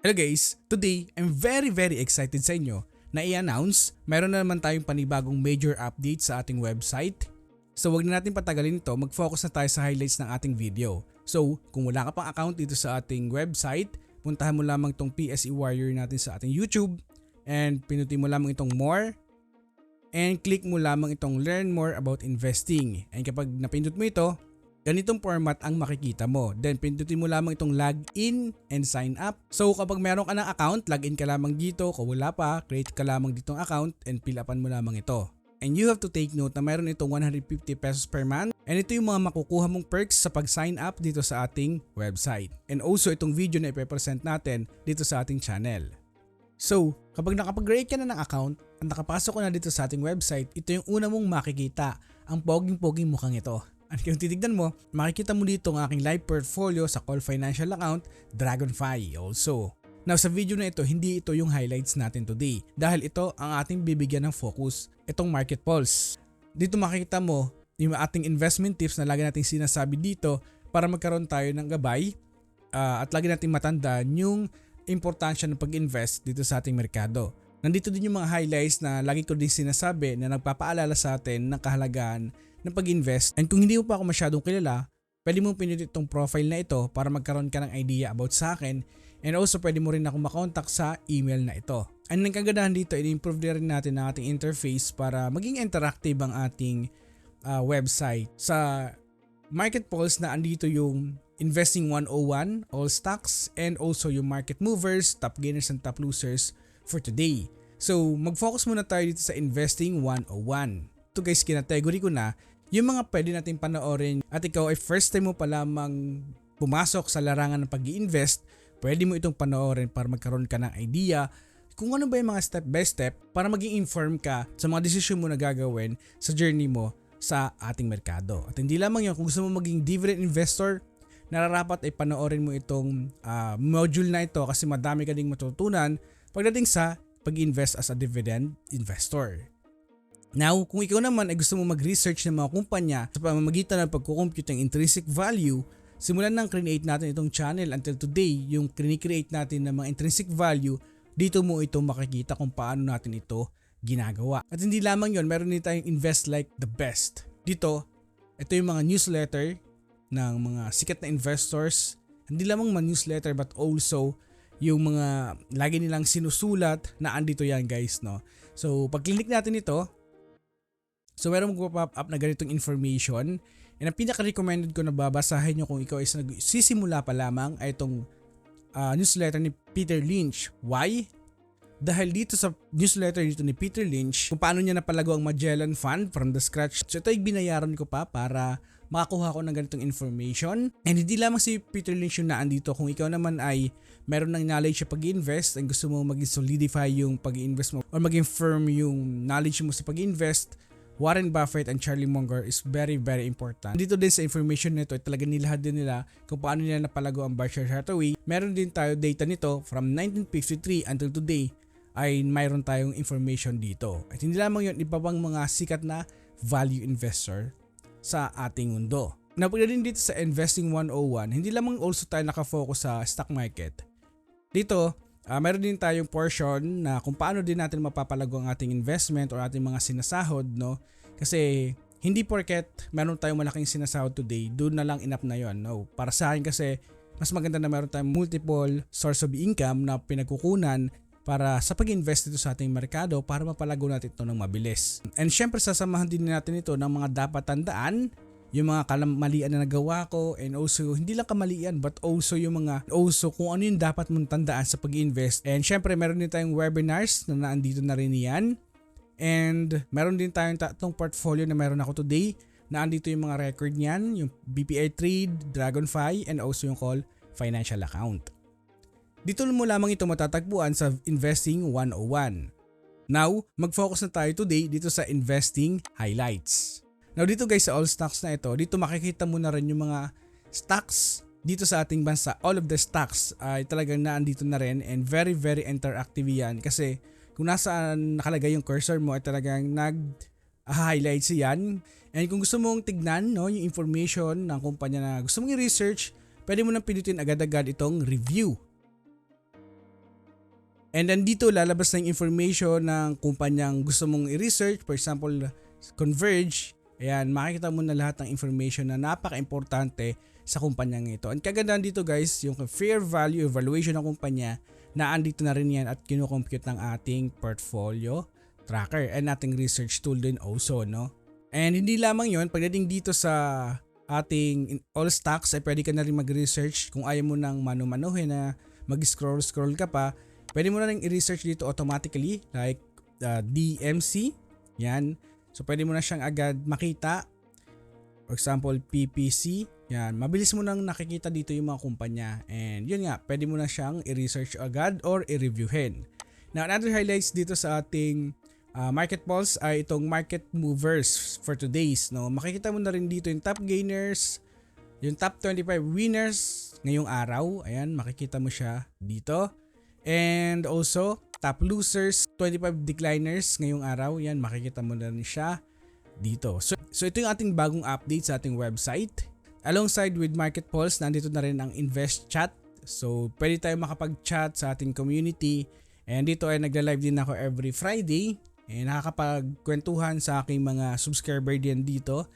Hello guys, today I'm very excited sa inyo na i-announce meron na naman tayong panibagong major update sa ating website. So wag na natin patagalin ito, mag-focus na tayo sa highlights ng ating video. So kung wala ka pang account dito sa ating website, puntahan mo lamang itong PSE Warrior natin sa ating YouTube and pinutin mo lamang itong more and click mo lamang itong learn more about investing. And kapag napindot mo ito, ganitong format ang makikita mo. Then pindutin mo lamang itong login and sign up. So kapag meron ka ng account, login ka lamang dito. Kung wala pa, create ka lamang ditong account and fill upan mo lamang ito. And you have to take note na meron itong 150 pesos per month. And ito yung mga makukuha mong perks sa pag-sign up dito sa ating website. And also itong video na ipepresent natin dito sa ating channel. So kapag nakapag-create ka na ng account at nakapasok ka na dito sa ating website, ito yung una mong makikita, ang poging-poging mukhang ito. At kung titignan mo, makikita mo dito ang aking live portfolio sa Call Financial account, Dragonfly also. Now sa video na ito, hindi ito yung highlights natin today dahil ito ang ating bibigyan ng focus, itong Market Pulse. Dito makikita mo yung ating investment tips na lagi nating sinasabi dito para magkaroon tayo ng gabay at lagi nating matandaan yung importansya ng pag-invest dito sa ating merkado. Nandito din yung mga highlights na lagi ko din sinasabi na nagpapaalala sa atin ng kahalagahan ng pag-invest. And kung hindi mo pa ako masyadong kilala, pwede mong pinutin itong profile na ito para magkaroon ka ng idea about sa akin. And also pwede mo rin ako makontak sa email na ito. And ang kagandahan dito, i-improve rin natin ang ating interface para maging interactive ang ating website. Sa Market Pulse na andito yung Investing 101, All Stocks, and also yung Market Movers, Top Gainers and Top Losers for today. So mag-focus muna tayo dito sa Investing 101. Ito guys, kinategory ko na yung mga pwede natin panoorin at ikaw ay first time mo pa lamang pumasok sa larangan ng pag-i-invest, pwede mo itong panoorin para magkaroon ka ng idea kung ano ba yung mga step by step para maging inform ka sa mga desisyon mo na gagawin sa journey mo sa ating merkado. At hindi lamang yun, kung gusto mo maging dividend investor, nararapat ay panoorin mo itong module na ito kasi madami ka ding matutunan pagdating sa pag-invest as a dividend investor. Now, kung ikaw naman ay gusto mo mag-research ng mga kumpanya sa pamamagitan ng pagkukompute ng intrinsic value, simulan nang create natin itong channel until today, yung create natin ng mga intrinsic value, dito mo ito makikita kung paano natin ito ginagawa. At hindi lamang yon, meron din tayong invest like the best. Dito, ito yung mga newsletter ng mga sikat na investors. Hindi lamang mga newsletter but also yung mga lagi nilang sinusulat na andito yan guys, no? So, pag click natin ito, so meron mag-pop up na ganitong information and ang pinaka-recommended ko na babasahin nyo kung ikaw ay nagsisimula pa lamang ay itong newsletter ni Peter Lynch. Why? Dahil dito sa newsletter dito ni Peter Lynch kung paano niya napalago ang Magellan Fund from the scratch. So ito ay binayaran ko pa para makakuha ko ng ganitong information. And hindi lamang si Peter Lynch yung naandito, kung ikaw naman ay meron ng knowledge sa pag-invest and gusto mo maging solidify yung pag-invest mo or maging firm yung knowledge mo sa pag-invest, Warren Buffett and Charlie Munger is very important. Dito din sa information nito ay talaga nilahad din nila kung paano nila napalago ang Berkshire Hathaway. Meron din tayo data nito from 1953 until today ay mayroon tayong information dito. At hindi lamang yun, iba pang mga sikat na value investor sa ating mundo. Napagdating dito sa Investing 101, hindi lamang also tayo nakafocus sa stock market. Dito, meron din tayong portion na kung paano din natin mapapalago ang ating investment or ating mga sinasahod, no? Kasi hindi porket meron tayong malaking sinasahod today, doon na lang enough na yon. No? Para sa akin kasi mas maganda na meron tayong multiple source of income na pinagkukunan para sa pag-invest dito sa ating merkado para mapalago natin ito ng mabilis. And syempre sasamahan din natin ito ng mga dapat tandaan, yung mga kamalian na nagawa ko, and also hindi lang kamalian but also yung mga kung ano yung dapat mong tandaan sa pag-invest. And syempre meron din tayong webinars na naandito na rin yan. And meron din tayong tatlong portfolio na meron ako today na andito yung mga record niyan, yung BPI Trade, Dragonfly, and also yung Call Financial account. Dito mo lamang ito matatagpuan sa Investing 101. Now, mag-focus na tayo today dito sa Investing Highlights. Now dito guys sa all stocks na ito, dito makikita mo na rin yung mga stocks dito sa ating bansa. All of the stocks ay talagang naandito na rin and very interactive yan kasi kung nasaan nakalagay yung cursor mo ay talagang nag-highlights yan. And kung gusto mong tignan, no, yung information ng kumpanya na gusto mong i-research, pwede mo nang pindutin agad-agad itong review. And then dito lalabas na yung information ng kumpanyang gusto mong i-research. For example, Converge. Ayan, makikita mo na lahat ng information na napaka-importante sa kumpanyang ito. And kagandahan dito guys, yung fair value evaluation ng kumpanya na andito na rin yan at kinukompute ng ating portfolio tracker and ating research tool din also, no? And hindi lamang yon, pagdating dito sa ating all stocks ay pwede ka na rin mag-research kung ayaw mo nang manu-manuhin na mag-scroll ka pa. Pwede mo na rin i-research dito automatically like DMC. Yan. So pwede mo na siyang agad makita. For example, PPC. Yan. Mabilis mo nang nakikita dito yung mga kumpanya. And yun nga, pwede mo na siyang i-research agad or i-reviewin. Now, another highlights dito sa ating market pulse ay itong market movers for today's. No? Makikita mo na rin dito yung top gainers, yung top 25 winners ngayong araw. Ayan, makikita mo siya dito. And also, top losers, 25 decliners ngayong araw. Yan, makikita mo na rin siya dito. So ito yung ating bagong update sa ating website. Alongside with Market Pulse, nandito na rin ang Invest Chat. So pwede tayo makapag-chat sa ating community. And dito ay nagla-live din ako every Friday. And nakakapagkwentuhan sa aking mga subscriber din dito.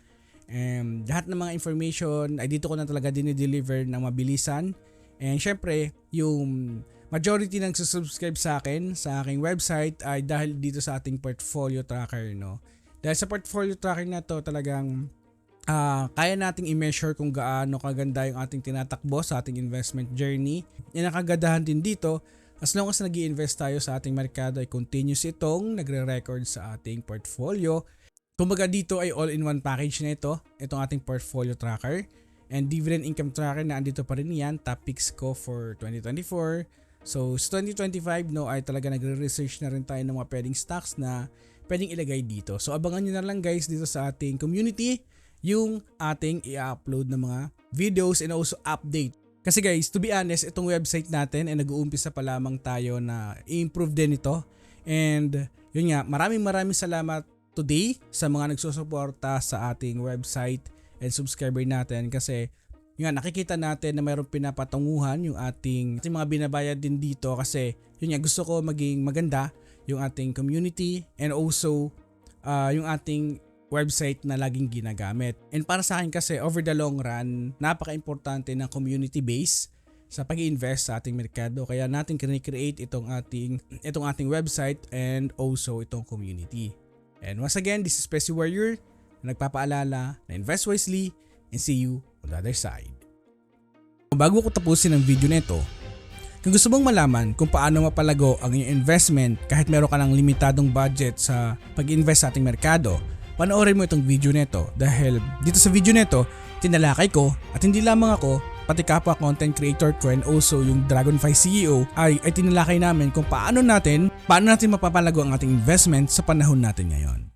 And lahat ng mga information ay dito ko na talaga dinideliver ng mabilisan. And syempre, yung majority ng susubscribe sa akin sa aking website ay dahil dito sa ating portfolio tracker, no? Dahil sa portfolio tracker na to talagang kaya nating i-measure kung gaano kaganda yung ating tinatakbo sa ating investment journey. Yan ang kagandahan din dito. As long as nag-i-invest tayo sa ating merkado ay continuous itong nagre-record sa ating portfolio. Kumbaga dito ay all-in-one package na ito. Itong ating portfolio tracker. And dividend income tracker na andito pa rin yan. Top picks ko for 2024. So sa 2025 no ay talaga nagre-research na rin tayo ng mga pwedeng stocks na pwedeng ilagay dito. So abangan nyo na lang guys dito sa ating community yung ating i-upload na mga videos and also update. Kasi guys, to be honest, itong website natin ay nag-uumpisa pa lamang tayo na i-improve din ito. And yun nga, maraming salamat today sa mga nagsusuporta sa ating website and subscriber natin kasi yun nga, nakikita natin na mayroong pinapatunguhan yung ating mga binabayad din dito kasi yun nga, gusto ko maging maganda yung ating community and also yung ating website na laging ginagamit. And para sa akin kasi over the long run, napaka-importante ng community base sa pag-i-invest sa ating merkado. Kaya natin create itong ating website and also itong community. And once again, this is pse Warrior na nagpapaalala na invest wisely and see you on the other side. Bago ko tapusin ang video nito, kung gusto mong malaman kung paano mapalago ang iyong investment kahit meron ka ng limitadong budget sa pag-invest sa ating merkado, panoorin mo itong video nito dahil dito sa video nito, tinalakay ko at hindi lamang ako, pati kapwa content creator ko and also yung Dragonfly CEO ay tinalakay namin kung paano natin mapapalago ang ating investment sa panahon natin ngayon.